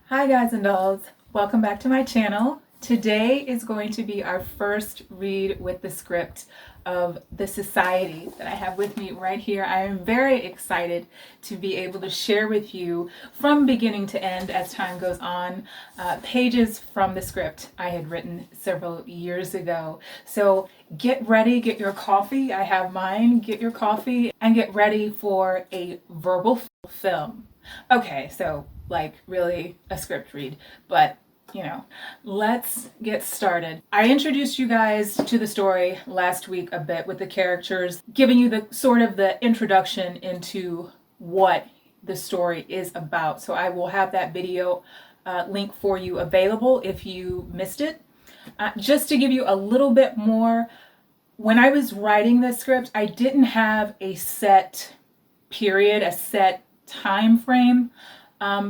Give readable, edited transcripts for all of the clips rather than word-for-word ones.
Hi guys and dolls, welcome back to my channel. Today is going to be our first read with the script of TheSociety that I have with me right here. I am very excited to be able to share with you from beginning to end as time goes on pages from the script I had written several years ago. So get ready, get your coffee. I have mine. Get your coffee and get ready for a verbal film. Okay, so like really a script read, but you know, let's get started. I introduced you guys to the story last week a bit with the characters, giving you the sort of the introduction into what the story is about. So I will have that video link for you available if you missed it. Just to give you a little bit more, when I was writing this script, I didn't have a set period, a set time frame.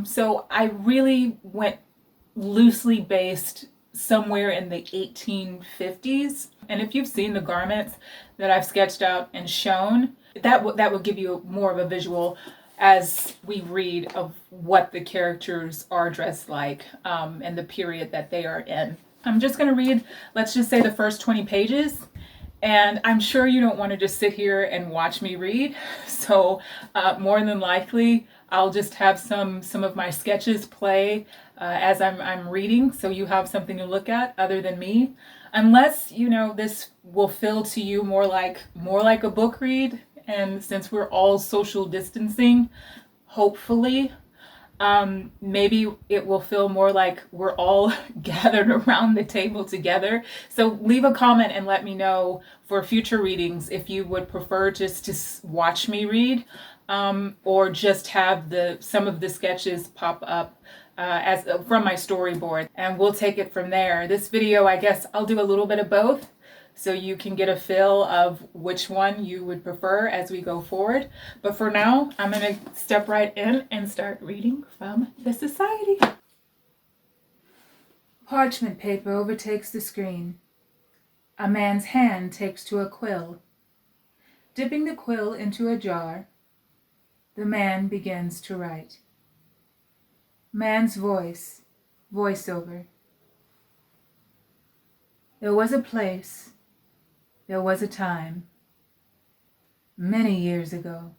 So I really went loosely based somewhere in the 1850s. And if you've seen the garments that I've sketched out and shown, that will give you more of a visual as we read of what the characters are dressed like and the period that they are in. I'm just going to read, let's just say the first 20 pages. And I'm sure you don't want to just sit here and watch me read. So more than likely, I'll just have some of my sketches play as I'm reading, so you have something to look at other than me. Unless, you know, this will feel to you more like a book read, and since we're all social distancing, hopefully, maybe it will feel more like we're all gathered around the table together. So leave a comment and let me know for future readings if you would prefer just to watch me read, or just have some of the sketches pop up as from my storyboard, and we'll take it from there. This video, I guess I'll do a little bit of both, so you can get a feel of which one you would prefer as we go forward. But for now, I'm going to step right in and start reading from TheSociety. Parchment paper overtakes the screen. A man's hand takes to a quill. Dipping the quill into a jar, the man begins to write. Man's voice, voiceover. There was a place, there was a time, many years ago,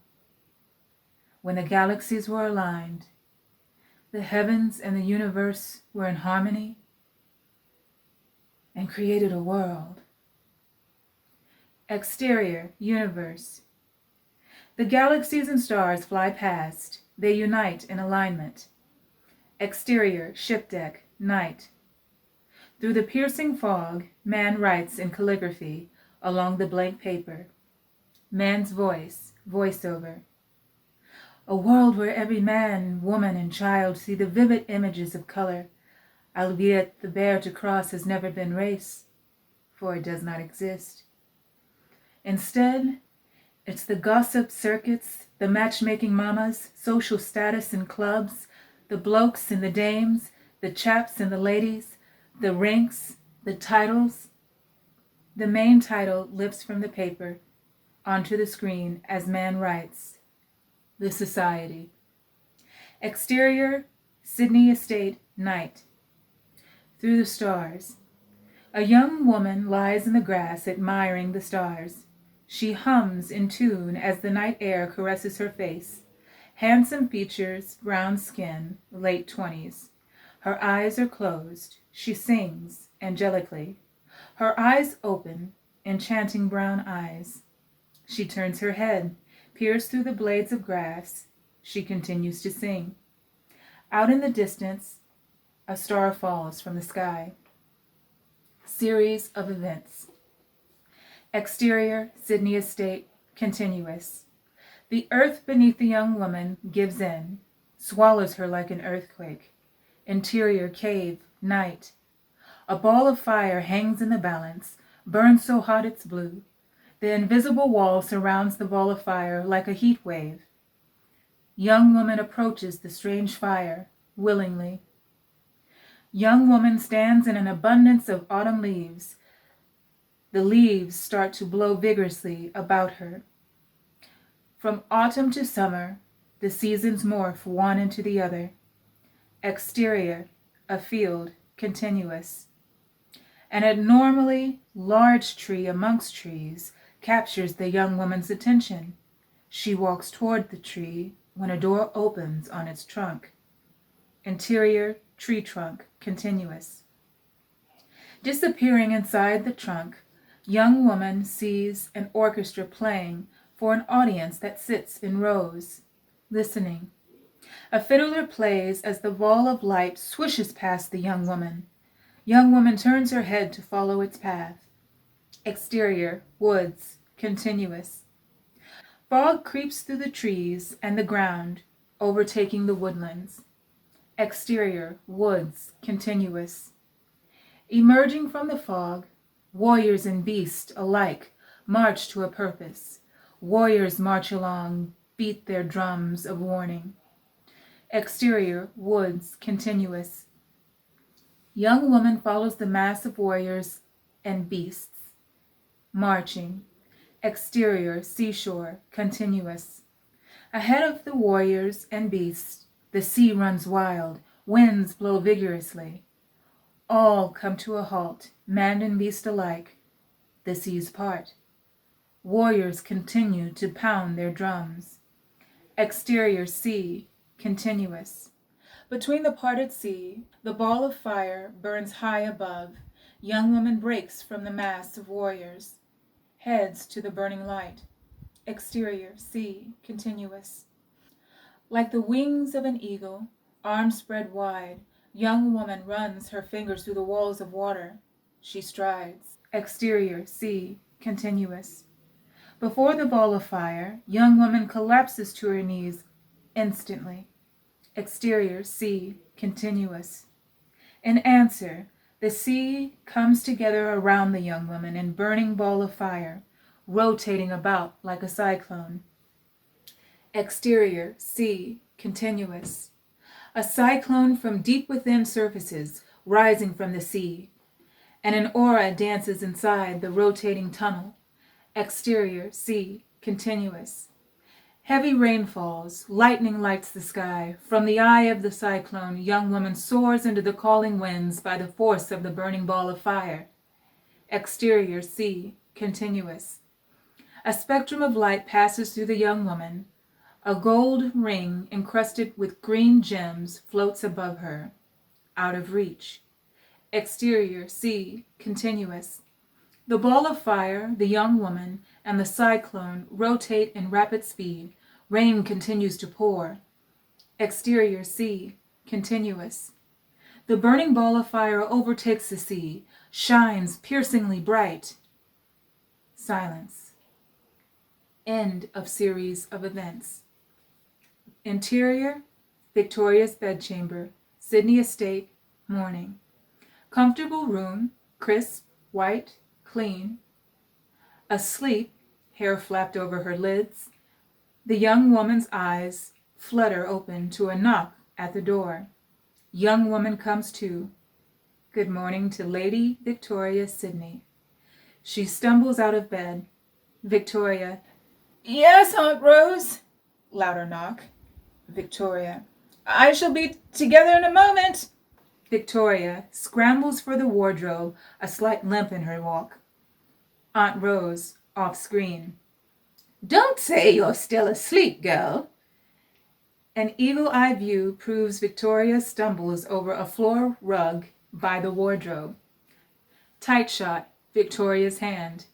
when the galaxies were aligned, the heavens and the universe were in harmony, and created a world. Exterior, universe. The galaxies and stars fly past, they unite in alignment. Exterior, ship deck, night. Through the piercing fog, man writes in calligraphy along the blank paper. Man's voice, voiceover. A world where every man, woman, and child see the vivid images of color, albeit the bear to cross has never been race, for it does not exist. Instead, it's the gossip circuits, the matchmaking mamas, social status in clubs, the blokes and the dames, the chaps and the ladies, the ranks, the titles. The main title lifts from the paper onto the screen as man writes, TheSociety. Exterior, Sydney Estate, night. Through the stars. A young woman lies in the grass admiring the stars. She hums in tune as the night air caresses her face. Handsome features, brown skin, late 20s. Her eyes are closed. She sings angelically. Her eyes open, enchanting brown eyes. She turns her head, peers through the blades of grass. She continues to sing. Out in the distance, a star falls from the sky. Series of events. Exterior, Sydney Estate, continuous. The earth beneath the young woman gives in, swallows her like an earthquake. Interior, cave, night. A ball of fire hangs in the balance, burns so hot it's blue. The invisible wall surrounds the ball of fire like a heat wave. Young woman approaches the strange fire, willingly. Young woman stands in an abundance of autumn leaves. The leaves start to blow vigorously about her. From autumn to summer, the seasons morph one into the other. Exterior, a field, continuous. An abnormally large tree amongst trees captures the young woman's attention. She walks toward the tree when a door opens on its trunk. Interior, tree trunk, continuous. Disappearing inside the trunk, young woman sees an orchestra playing for an audience that sits in rows, listening. A fiddler plays as the ball of light swishes past the young woman. Young woman turns her head to follow its path. Exterior, woods, continuous. Fog creeps through the trees and the ground, overtaking the woodlands. Exterior, woods, continuous. Emerging from the fog, warriors and beasts alike march to a purpose. Warriors march along, beat their drums of warning. Exterior, woods, continuous. Young woman follows the mass of warriors and beasts, marching. Exterior, seashore, continuous. Ahead of the warriors and beasts, the sea runs wild, winds blow vigorously. All come to a halt, man and beast alike. The seas part. Warriors continue to pound their drums. Exterior, sea, continuous. Between the parted sea, the ball of fire burns high above. Young woman breaks from the mass of warriors, heads to the burning light. Exterior, sea, continuous. Like the wings of an eagle, arms spread wide, young woman runs her fingers through the walls of water. She strides. Exterior, sea, continuous. Before the ball of fire, young woman collapses to her knees instantly. Exterior, sea, continuous. In answer, the sea comes together around the young woman in burning ball of fire, rotating about like a cyclone. Exterior, sea, continuous. A cyclone from deep within surfaces, rising from the sea, and an aura dances inside the rotating tunnel. Exterior, sea, continuous. Heavy rain falls, lightning lights the sky. From the eye of the cyclone, young woman soars into the calling winds by the force of the burning ball of fire. Exterior, sea, continuous. A spectrum of light passes through the young woman. A gold ring encrusted with green gems floats above her, out of reach. Exterior, sea, continuous. The ball of fire, the young woman, and the cyclone rotate in rapid speed. Rain continues to pour. Exterior, sea, continuous. The burning ball of fire overtakes the sea, shines piercingly bright. Silence. End of series of events. Interior, Victoria's bedchamber, Sydney Estate, morning. Comfortable room, crisp, white, clean. Asleep, hair flapped over her lids. The young woman's eyes flutter open to a knock at the door. Young woman comes to. Good morning to Lady Victoria Sydney. She stumbles out of bed. Victoria. Yes, Aunt Rose. Louder knock. Victoria. I shall be together in a moment. Victoria scrambles for the wardrobe, a slight limp in her walk. Aunt Rose, off screen. Don't say you're still asleep, girl. An eagle-eye view proves Victoria stumbles over a floor rug by the wardrobe. Tight shot, Victoria's hand.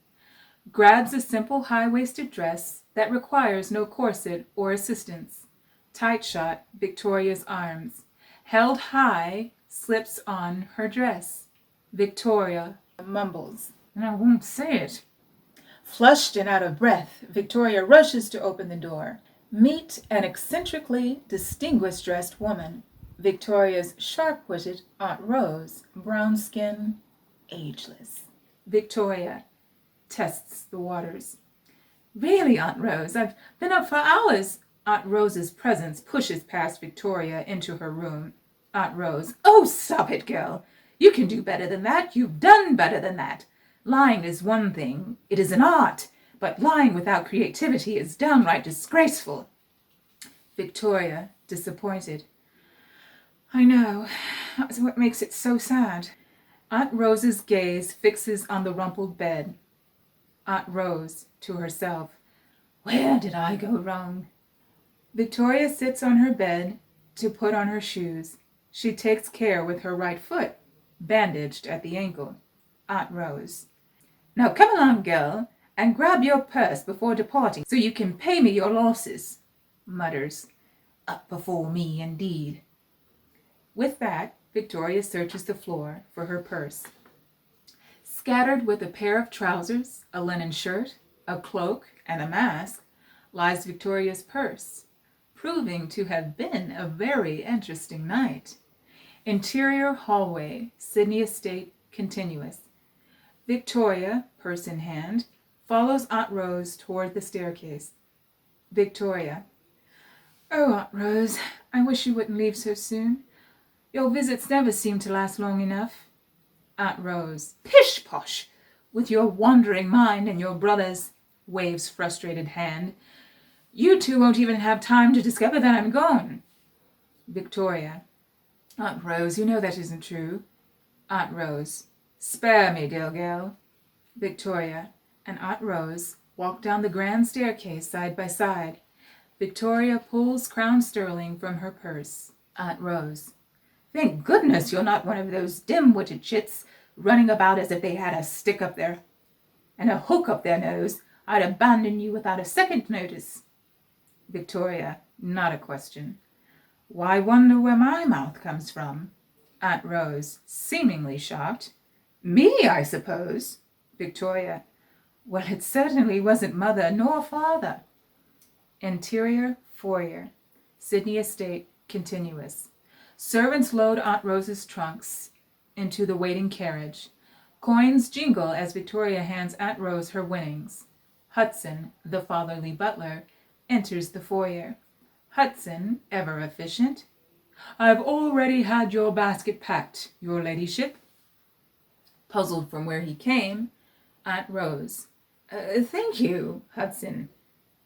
Grabs a simple high-waisted dress that requires no corset or assistance. Tight shot, Victoria's arms. Held high, slips on her dress. Victoria mumbles, and I won't say it. Flushed and out of breath, Victoria rushes to open the door. Meet an eccentrically distinguished-dressed woman. Victoria's sharp-witted Aunt Rose, brown skin, ageless. Victoria tests the waters. Really, Aunt Rose, I've been up for hours. Aunt Rose's presence pushes past Victoria into her room. Aunt Rose. Oh, stop it, girl. You can do better than that. You've done better than that. Lying is one thing. It is an art. But lying without creativity is downright disgraceful. Victoria, disappointed. I know. That's what makes it so sad. Aunt Rose's gaze fixes on the rumpled bed. Aunt Rose, to herself, where did I go wrong? Victoria sits on her bed to put on her shoes. She takes care with her right foot, bandaged at the ankle. Aunt Rose. Now come along, girl, and grab your purse before departing so you can pay me your losses, mutters. Up before me, indeed. With that, Victoria searches the floor for her purse. Scattered with a pair of trousers, a linen shirt, a cloak, and a mask, lies Victoria's purse, proving to have been a very interesting night. Interior hallway, Sydney Estate, continuous. Victoria, purse in hand, follows Aunt Rose toward the staircase. Victoria. Oh, Aunt Rose, I wish you wouldn't leave so soon. Your visits never seem to last long enough. Aunt Rose. Pish-posh! With your wandering mind and your brother's, waves frustrated hand. You two won't even have time to discover that I'm gone. Victoria. Aunt Rose, you know that isn't true. Aunt Rose. Spare me, dear girl. Victoria and Aunt Rose walk down the grand staircase side by side. Victoria pulls crown sterling from her purse. Aunt Rose. Thank goodness you're not one of those dim-witted chits running about as if they had a stick up there and a hook up their nose. I'd abandon you without a second notice. Victoria. Not a question. Why wonder where my mouth comes from? Aunt Rose, seemingly shocked. Me, I suppose. Victoria. Well, it certainly wasn't mother nor father. Interior foyer, Sydney Estate, continuous. Servants load Aunt Rose's trunks into the waiting carriage. Coins jingle as Victoria hands Aunt Rose her winnings. Hudson, the fatherly butler, enters the foyer. Hudson, ever efficient. I've already had your basket packed, your ladyship. Puzzled from where he came, Aunt Rose. Thank you, Hudson.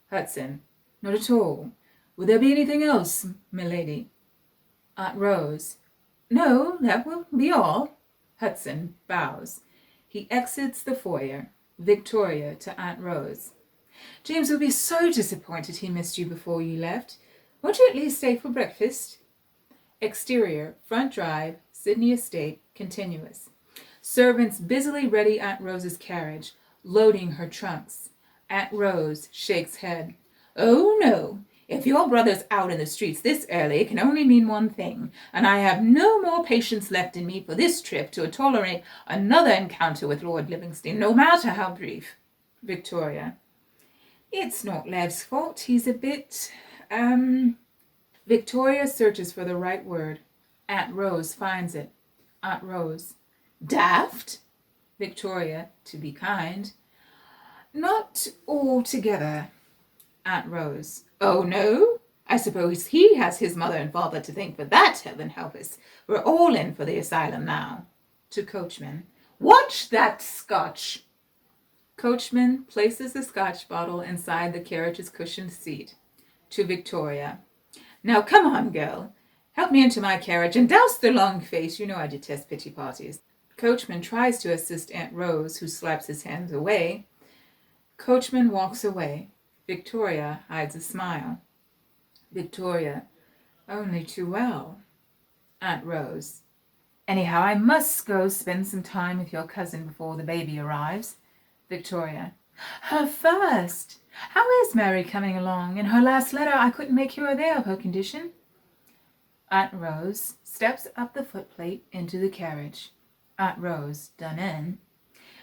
Hudson. Not at all. Will there be anything else, milady? Aunt Rose. No, that will be all. Hudson bows. He exits the foyer. Victoria to Aunt Rose. James will be so disappointed he missed you before you left. Won't you at least stay for breakfast? Exterior, front drive, Sydney Estate, continuous. Servants busily ready Aunt Rose's carriage, loading her trunks. Aunt Rose shakes head. Oh, no. If your brother's out in the streets this early, it can only mean one thing, and I have no more patience left in me for this trip to tolerate another encounter with Lord Livingston, no matter how brief. Victoria. It's not Lev's fault. He's a bit, Victoria searches for the right word. Aunt Rose finds it. Aunt Rose. Daft? Victoria, to be kind. Not altogether. Aunt Rose. Oh, no? I suppose he has his mother and father to thank for that, heaven help us. We're all in for the asylum now. To coachman. Watch that scotch. Coachman places the scotch bottle inside the carriage's cushioned seat. To Victoria. Now come on, girl. Help me into my carriage and douse the long face. You know I detest pity parties. Coachman tries to assist Aunt Rose, who slaps his hands away. Coachman walks away. Victoria hides a smile. Victoria. Only too well. Aunt Rose. Anyhow, I must go spend some time with your cousin before the baby arrives. Victoria. Her first. How is Mary coming along? In her last letter I couldn't make you aware of her condition. Aunt Rose steps up the footplate into the carriage. Aunt Rose, done in.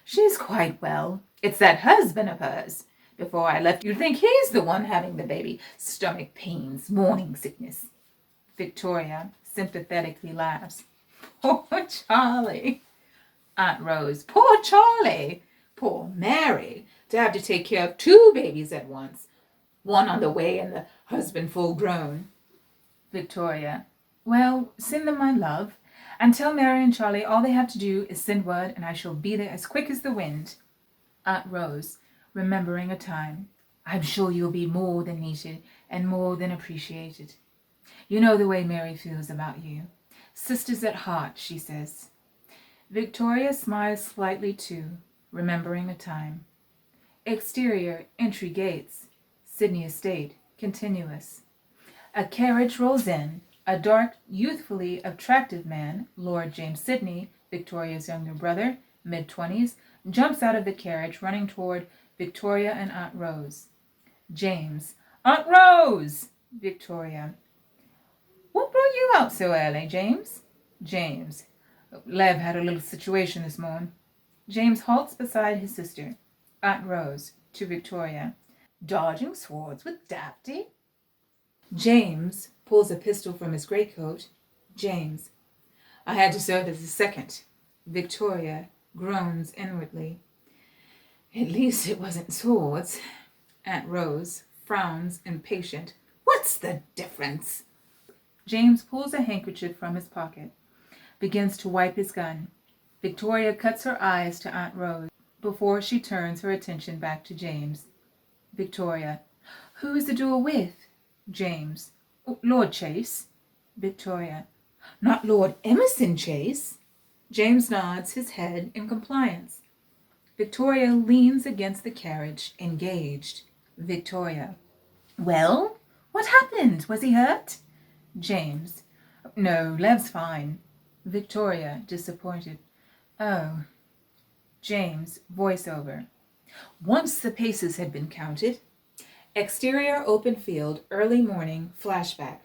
She's quite well. It's that husband of hers. Before I left, you'd think he's the one having the baby. Stomach pains, morning sickness. Victoria sympathetically laughs. Poor Charlie. Aunt Rose. Poor Charlie. Poor Mary. To have to take care of two babies at once. One on the way and the husband full grown. Victoria. Well, send them my love. And tell Mary and Charlie all they have to do is send word and I shall be there as quick as the wind. Aunt Rose. Remembering a time. I'm sure you'll be more than needed and more than appreciated. You know the way Mary feels about you. Sisters at heart, she says. Victoria smiles slightly too, remembering a time. Exterior, entry gates. Sydney Estate, continuous. A carriage rolls in. A dark, youthfully attractive man, Lord James Sidney, Victoria's younger brother, mid-20s, jumps out of the carriage, running toward Victoria and Aunt Rose. James. Aunt Rose! Victoria. What brought you out so early, James? James. Lev had a little situation this morning. James halts beside his sister. Aunt Rose, to Victoria. Dodging swords with Dafty? James pulls a pistol from his greatcoat. James. I had to serve as a second. Victoria groans inwardly. At least it wasn't swords. Aunt Rose frowns, impatient. What's the difference? James pulls a handkerchief from his pocket, begins to wipe his gun. Victoria cuts her eyes to Aunt Rose before she turns her attention back to James. Victoria. Who is the duel with? James. Lord Chase. Victoria. Not Lord Emerson Chase. James nods his head in compliance. Victoria leans against the carriage, engaged. Victoria. Well, what happened? Was he hurt? James. No, Lev's fine. Victoria, disappointed. Oh. James, voiceover. Once the paces had been counted. Exterior open field, early morning, flashback.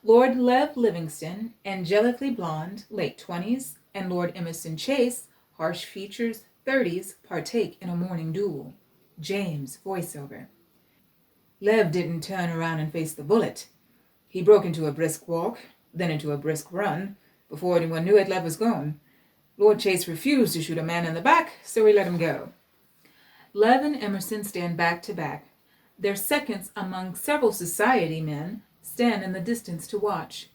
Lord Lev Livingston, angelically blonde, late 20s, and Lord Emerson Chase, harsh features, 30s, partake in a morning duel. James, voiceover. Lev didn't turn around and face the bullet. He broke into a brisk walk, then into a brisk run. Before anyone knew it, Lev was gone. Lord Chase refused to shoot a man in the back, so he let him go. Lev and Emerson stand back to back. Their seconds among several society men stand in the distance to watch.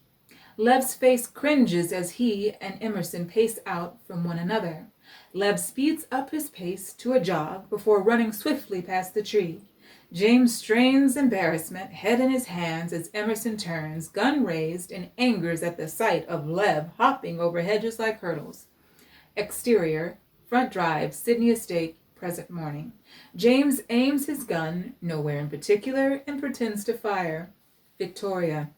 Lev's face cringes as he and Emerson pace out from one another. Lev speeds up his pace to a jog before running swiftly past the tree. James strains embarrassment, head in his hands as Emerson turns, gun raised, and angers at the sight of Lev hopping over hedges like hurdles. Exterior, front drive, Sydney Estate, present morning. James aims his gun, nowhere in particular, and pretends to fire. Victoria.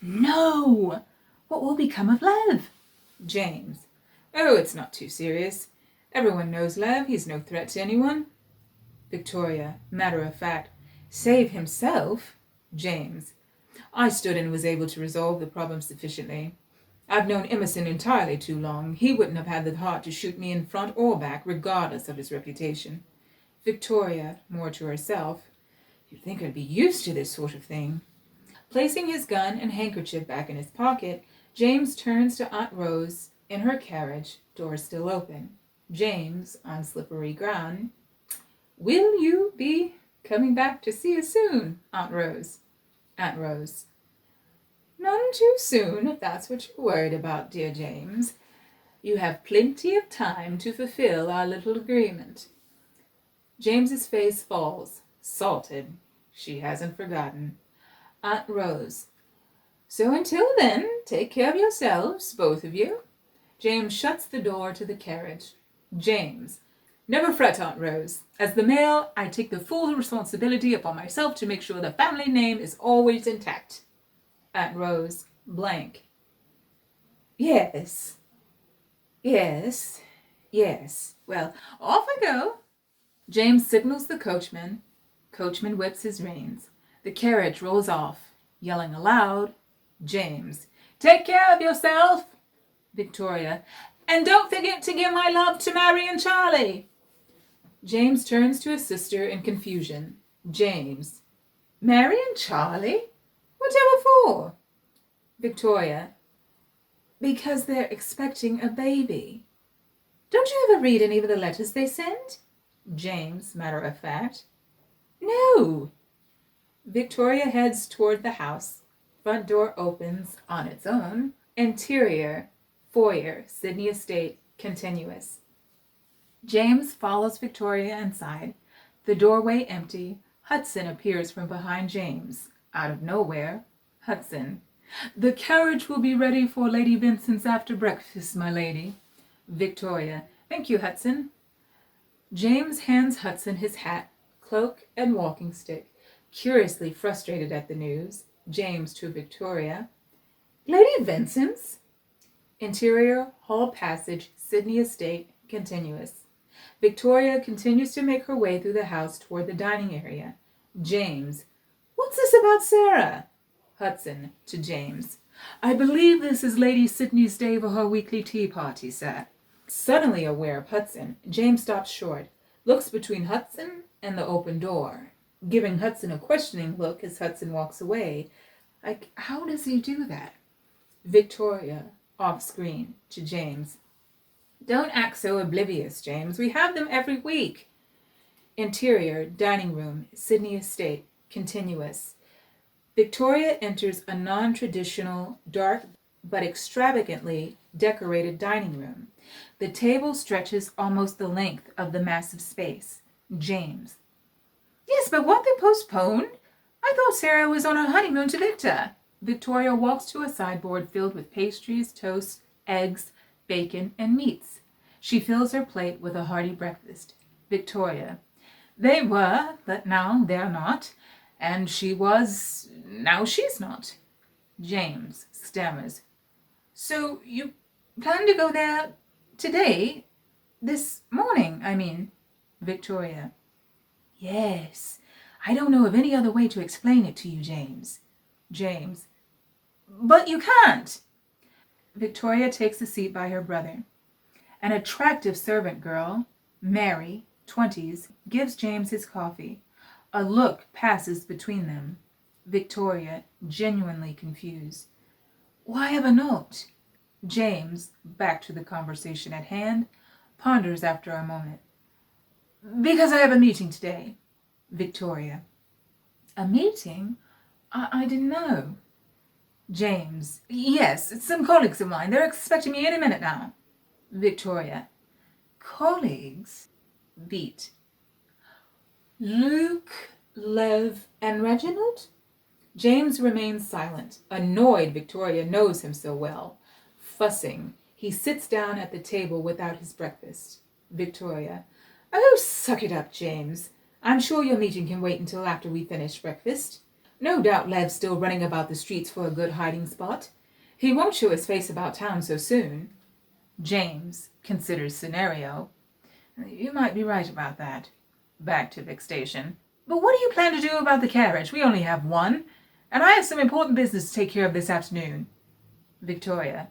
No! What will become of Lev? James. Oh, it's not too serious. Everyone knows Lev. He's no threat to anyone. Victoria, matter of fact. Save himself? James. I stood and was able to resolve the problem sufficiently. I've known Emerson entirely too long. He wouldn't have had the heart to shoot me in front or back, regardless of his reputation. Victoria, more to herself. You'd think I'd be used to this sort of thing. Placing his gun and handkerchief back in his pocket, James turns to Aunt Rose in her carriage, door still open. James, on slippery ground. Will you be coming back to see us soon, Aunt Rose? Aunt Rose. None too soon, if that's what you're worried about, dear James. You have plenty of time to fulfill our little agreement. James's face falls, salted. She hasn't forgotten. Aunt Rose. So until then, take care of yourselves, both of you. James shuts the door to the carriage. James. Never fret, Aunt Rose. As the male, I take the full responsibility upon myself to make sure the family name is always intact. Aunt Rose, blank. Yes. Yes. Yes. Well, off I go. James signals the coachman. Coachman whips his reins. The carriage rolls off, yelling aloud. James. Take care of yourself. Victoria. And don't forget to give my love to Mary and Charlie. James turns to his sister in confusion. James. Mary and Charlie? Whatever for? Victoria. Because they're expecting a baby. Don't you ever read any of the letters they send? James, matter of fact. No. Victoria heads toward the house. Front door opens on its own. Interior, foyer, Sydney Estate, continuous. James follows Victoria inside. The doorway empty. Hudson appears from behind James. Out of nowhere. Hudson. The carriage will be ready for Lady Vincent's after breakfast, my lady. Victoria. Thank you, Hudson. James hands Hudson his hat, cloak, and walking stick, curiously frustrated at the news. James to Victoria. Lady Vincent's? Interior, hall passage, Sydney Estate, continuous. Victoria continues to make her way through the house toward the dining area. James. What's this about Sarah? Hudson to James. I believe this is Lady Sydney's day for her weekly tea party, sir. Suddenly aware of Hudson, James stops short, looks between Hudson and the open door, giving Hudson a questioning look as Hudson walks away. Like, how does he do that? Victoria, off screen, to James. Don't act so oblivious, James. We have them every week. Interior, dining room, Sydney Estate, continuous. Victoria enters a non-traditional, dark, but extravagantly decorated dining room. The table stretches almost the length of the massive space. James. Yes, but weren't they postponed? I thought Sarah was on her honeymoon to Victor. Victoria walks to a sideboard filled with pastries, toast, eggs, bacon, and meats. She fills her plate with a hearty breakfast. Victoria. They were, but now they're not. And she was, now she's not. James stammers. So you plan to go there today? This morning, I mean. Victoria. Yes. I don't know of any other way to explain it to you, James. James. But you can't. Victoria takes a seat by her brother. An attractive servant girl, Mary, 20s, gives James his coffee. A look passes between them. Victoria, genuinely confused. Why have a note? James, back to the conversation at hand, ponders after a moment. Because I have a meeting today. Victoria. A meeting? I didn't know. James. Yes, it's some colleagues of mine. They're expecting me any minute now. Victoria. Colleagues? Beat. Luke, Lev, and Reginald? James remains silent. Annoyed Victoria knows him so well. Fussing, he sits down at the table without his breakfast. Victoria. Oh, suck it up, James. I'm sure your meeting can wait until after we finish breakfast. No doubt Lev's still running about the streets for a good hiding spot. He won't show his face about town so soon. James considers scenario. You might be right about that. Back to Vic Station. But what do you plan to do about the carriage? We only have one. And I have some important business to take care of this afternoon. Victoria.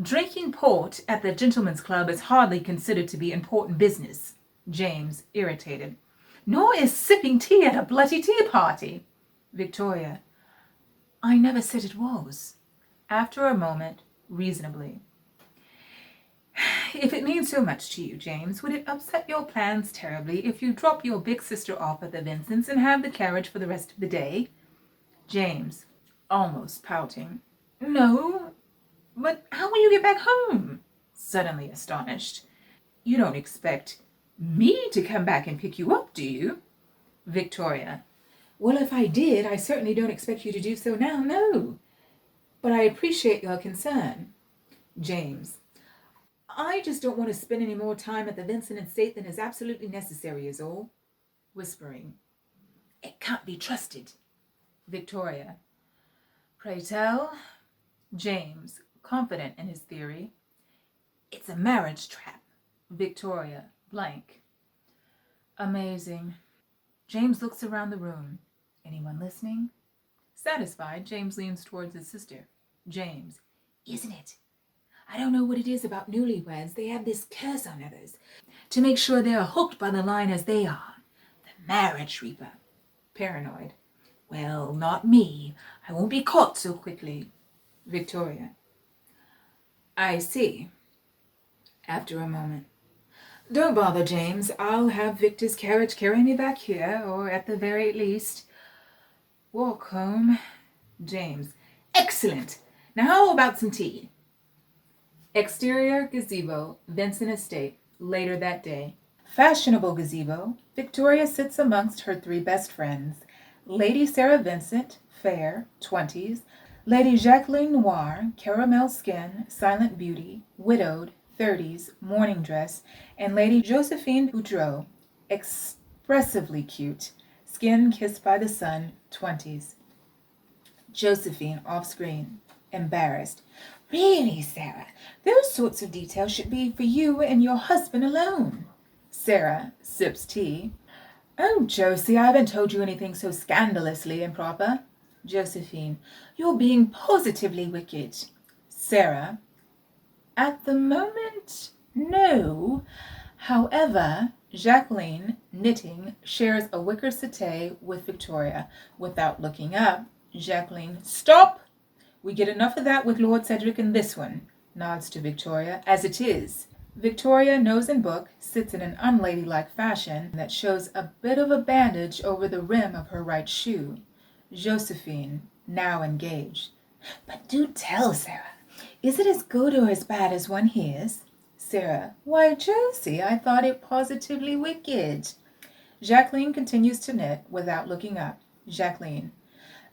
Drinking port at the gentleman's club is hardly considered to be important business. James, irritated. Nor is sipping tea at a bloody tea party. Victoria. I never said it was. After a moment, reasonably. If it means so much to you, James, would it upset your plans terribly if you drop your big sister off at the Vincents and have the carriage for the rest of the day? James, almost pouting. No, but how will you get back home? Suddenly astonished. You don't expect me to come back and pick you up, do you? Victoria. Well, if I did, I certainly don't expect you to do so now, no. But I appreciate your concern. James. I just don't want to spend any more time at the Vincent estate than is absolutely necessary is all. Whispering. It can't be trusted. Victoria. Pray tell. James, confident in his theory. It's a marriage trap. Victoria, blank. Amazing. James looks around the room. Anyone listening? Satisfied, James leans towards his sister. James. Isn't it? I don't know what it is about newlyweds. They have this curse on others to make sure they are hooked by the line as they are. The marriage reaper. Paranoid. Well, not me. I won't be caught so quickly. Victoria. I see. After a moment. Don't bother, James. I'll have Victor's carriage carry me back here, or at the very least, walk home. James. Excellent. Now how about some tea? Exterior gazebo, Vincent Estate, later that day. Fashionable gazebo, Victoria sits amongst her three best friends. Lady Sarah Vincent, fair, 20s. Lady Jacqueline Noir, caramel skin, silent beauty, widowed, 30s, morning dress, and Lady Josephine Boudreau, expressively cute, skin kissed by the sun, 20s. Josephine, off screen, embarrassed. Really, Sarah, those sorts of details should be for you and your husband alone. Sarah sips tea. Oh, Josie, I haven't told you anything so scandalously improper. Josephine, you're being positively wicked. Sarah, at the moment, no. However, Jacqueline, knitting, shares a wicker settee with Victoria. Without looking up, Jacqueline, stop! We get enough of that with Lord Cedric in this one, nods to Victoria, as it is. Victoria, nose in book, sits in an unladylike fashion that shows a bit of a bandage over the rim of her right shoe. Josephine, now engaged. But do tell, Sarah, is it as good or as bad as one hears? Sarah, why, Josie, I thought it positively wicked. Jacqueline continues to knit without looking up. Jacqueline,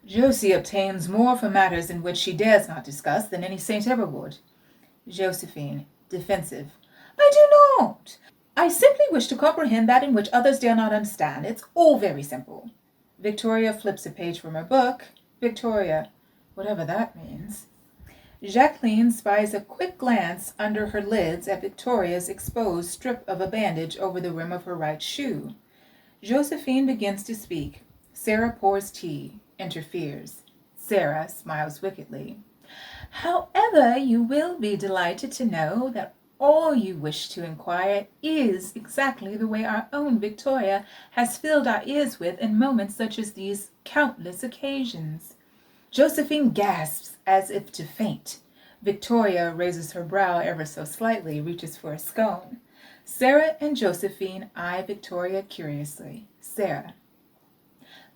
Josie obtains more for matters in which she dares not discuss than any saint ever would. Josephine, defensive. I do not. I simply wish to comprehend that in which others dare not understand. It's all very simple. Victoria flips a page from her book. Victoria, whatever that means. Jacqueline spies a quick glance under her lids at Victoria's exposed strip of a bandage over the rim of her right shoe. Josephine begins to speak. Sarah pours tea, interferes. Sarah smiles wickedly. However, you will be delighted to know that all you wish to inquire is exactly the way our own Victoria has filled our ears with in moments such as these countless occasions. Josephine gasps as if to faint. Victoria raises her brow ever so slightly, reaches for a scone. Sarah and Josephine eye Victoria curiously. Sarah.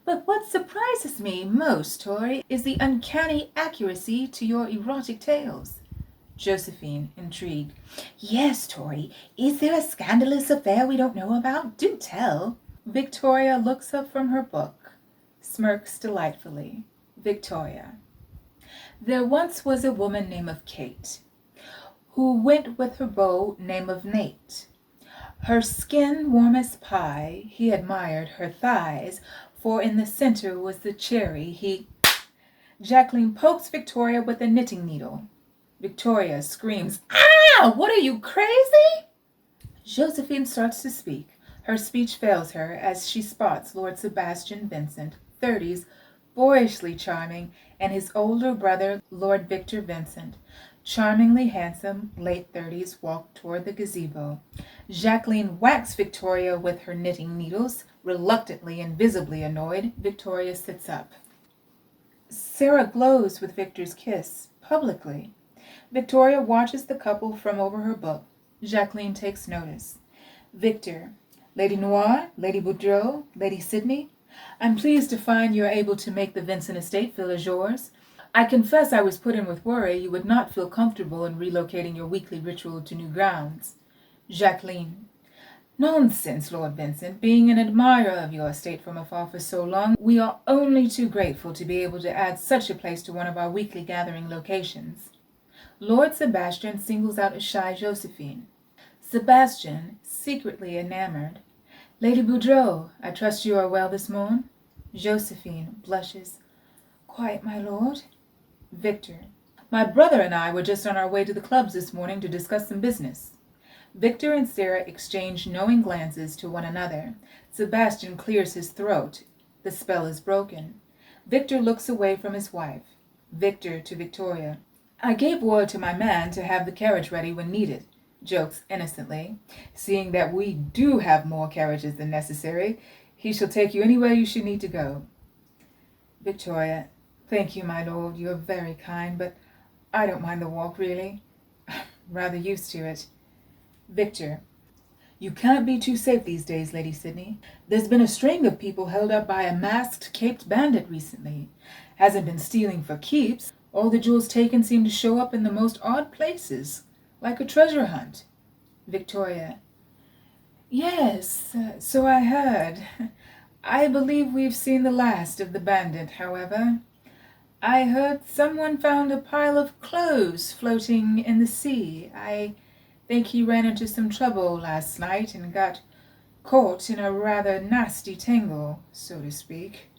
But what surprises me most, Tori, is the uncanny accuracy to your erotic tales. Josephine, intrigued. Yes, Tori. Is there a scandalous affair we don't know about? Do tell. Victoria looks up from her book, smirks delightfully. Victoria. There once was a woman named Kate, who went with her beau named Nate. Her skin warm as pie, he admired her thighs, for in the center was the cherry he... Jacqueline pokes Victoria with a knitting needle. Victoria screams, Ah! What are you, crazy? Josephine starts to speak. Her speech fails her as she spots Lord Sebastian Vincent, 30s, boyishly charming, and his older brother, Lord Victor Vincent, charmingly handsome, late 30s, walk toward the gazebo. Jacqueline whacks Victoria with her knitting needles. Reluctantly and visibly annoyed, Victoria sits up. Sarah glows with Victor's kiss, publicly. Victoria watches the couple from over her book. Jacqueline takes notice. Victor, Lady Noir, Lady Boudreau, Lady Sydney, I'm pleased to find you're able to make the Vincent estate feel as yours. I confess I was put in with worry you would not feel comfortable in relocating your weekly ritual to new grounds. Jacqueline. Nonsense, Lord Vincent. Being an admirer of your estate from afar for so long, we are only too grateful to be able to add such a place to one of our weekly gathering locations. Lord Sebastian singles out a shy Josephine. Sebastian, secretly enamored. Lady Boudreau, I trust you are well this morn? Josephine blushes. Quite, my lord. Victor. My brother and I were just on our way to the clubs this morning to discuss some business. Victor and Sarah exchange knowing glances to one another. Sebastian clears his throat. The spell is broken. Victor looks away from his wife. Victor to Victoria. I gave word to my man to have the carriage ready when needed, jokes innocently. Seeing that we do have more carriages than necessary, he shall take you anywhere you should need to go. Victoria. Thank you, my lord. You're very kind, but I don't mind the walk, really. Rather used to it. Victor. You can't be too safe these days, Lady Sydney. There's been a string of people held up by a masked, caped bandit recently. Hasn't been stealing for keeps. All the jewels taken seem to show up in the most odd places, like a treasure hunt. Victoria. Yes, so I heard. I believe we've seen the last of the bandit, however. I heard someone found a pile of clothes floating in the sea. I think he ran into some trouble last night and got caught in a rather nasty tangle, so to speak.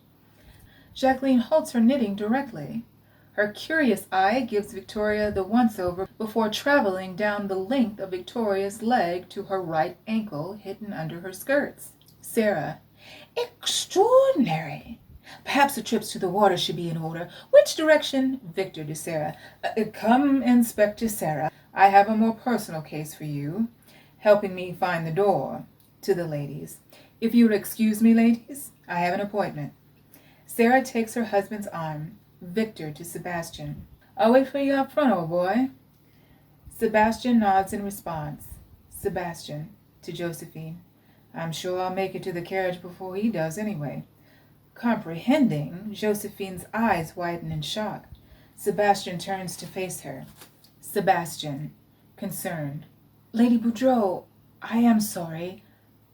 Jacqueline halts her knitting directly. Her curious eye gives Victoria the once-over before traveling down the length of Victoria's leg to her right ankle hidden under her skirts. Sarah. Extraordinary. Perhaps the trips to the water should be in order. Which direction? Victor to Sarah. Come, Inspector Sarah. I have a more personal case for you. Helping me find the door. To the ladies. If you would excuse me, ladies, I have an appointment. Sarah takes her husband's arm. Victor to Sebastian. I'll wait for you up front, old boy. Sebastian nods in response. Sebastian to Josephine. I'm sure I'll make it to the carriage before he does anyway. Comprehending, Josephine's eyes widen in shock. Sebastian turns to face her. Sebastian, concerned. Lady Boudreau, I am sorry.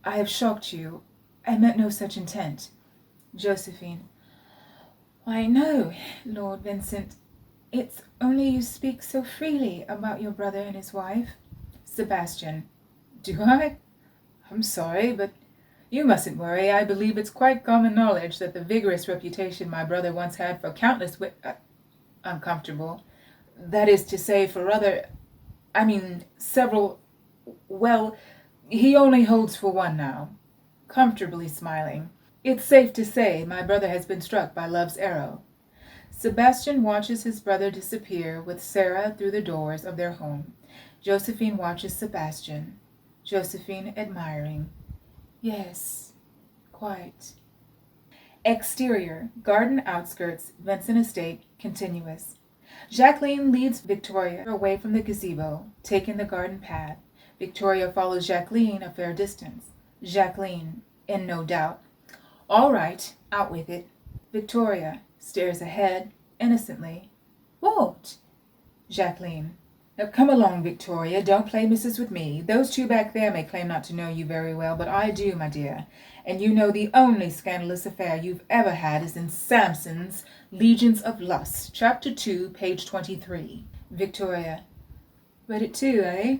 I have shocked you. I meant no such intent. Josephine. Why, no, Lord Vincent. It's only you speak so freely about your brother and his wife. Sebastian. Do I? I'm sorry, but you mustn't worry. I believe it's quite common knowledge that the vigorous reputation my brother once had for countless uncomfortable. That is to say, for several, well, he only holds for one now. Comfortably smiling. It's safe to say my brother has been struck by love's arrow. Sebastian watches his brother disappear with Sarah through the doors of their home. Josephine watches Sebastian. Josephine admiring. Yes, quite. Exterior, garden outskirts, Vincent Estate, continuous. Jacqueline leads Victoria away from the gazebo, taking the garden path. Victoria follows Jacqueline a fair distance. Jacqueline, in no doubt. All right, out with it. Victoria stares ahead, innocently. What? Jacqueline. Now come along, Victoria. Don't play missus with me. Those two back there may claim not to know you very well, but I do, my dear. And you know the only scandalous affair you've ever had is in Samson's Legions of Lust, Chapter 2, page 23. Victoria. Read it too, eh?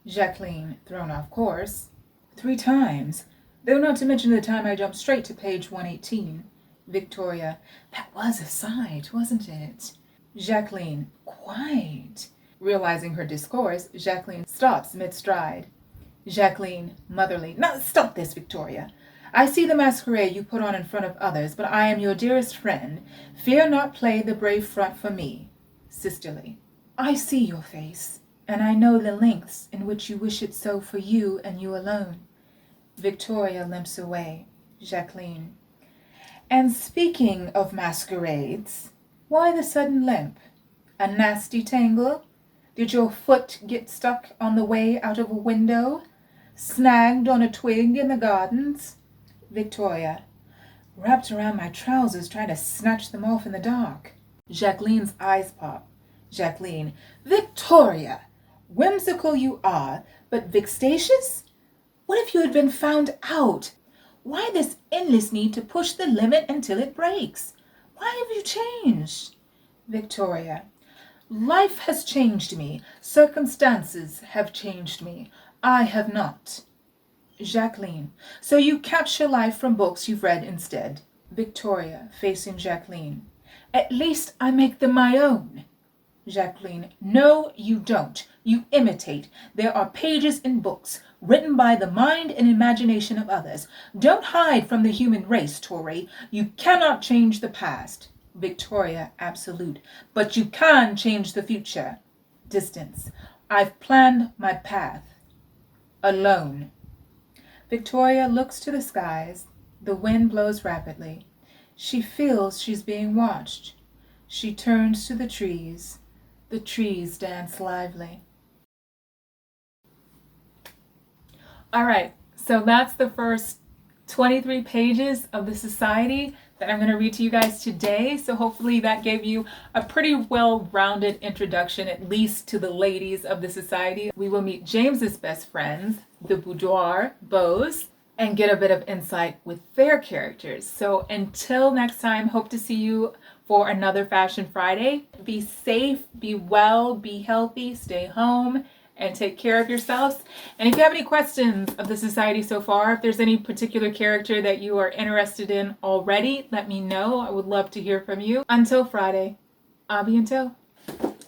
Jacqueline, thrown off course. 3 times. Though not to mention the time I jumped straight to page 118. Victoria. That was a sight, wasn't it? Jacqueline. Quite. Realizing her discourse, Jacqueline stops mid-stride. Jacqueline, motherly. Now stop this, Victoria. I see the masquerade you put on in front of others, but I am your dearest friend. Fear not play the brave front for me. Sisterly. I see your face, and I know the lengths in which you wish it so for you and you alone. Victoria limps away. Jacqueline. And speaking of masquerades, why the sudden limp? A nasty tangle? Did your foot get stuck on the way out of a window? Snagged on a twig in the gardens? Victoria. Wrapped around my trousers trying to snatch them off in the dark. Jacqueline's eyes pop. Jacqueline. Victoria! Whimsical you are, but vexatious? What if you had been found out? Why this endless need to push the limit until it breaks? Why have you changed? Victoria. Life has changed me. Circumstances have changed me. I have not. Jacqueline. So you capture life from books you've read instead. Victoria, facing Jacqueline. At least I make them my own. Jacqueline. No, you don't. You imitate. There are pages in books written by the mind and imagination of others. Don't hide from the human race, Tory. You cannot change the past. Victoria, absolute. But you can change the future. Distance. I've planned my path. Alone. Victoria looks to the skies. The wind blows rapidly. She feels she's being watched. She turns to the trees. The trees dance lively. All right, so that's the first 23 pages of The Society that I'm going to read to you guys today. So hopefully that gave you a pretty well-rounded introduction, at least to the ladies of The Society. We will meet James's best friends, the boudoir beaux, and get a bit of insight with their characters. So until next time, hope to see you for another Fashion Friday. Be safe, be well, be healthy, stay home, and take care of yourselves. And if you have any questions of the society so far, if there's any particular character that you are interested in already, let me know. I would love to hear from you. Until Friday, à bientôt.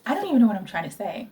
I don't even know what I'm trying to say.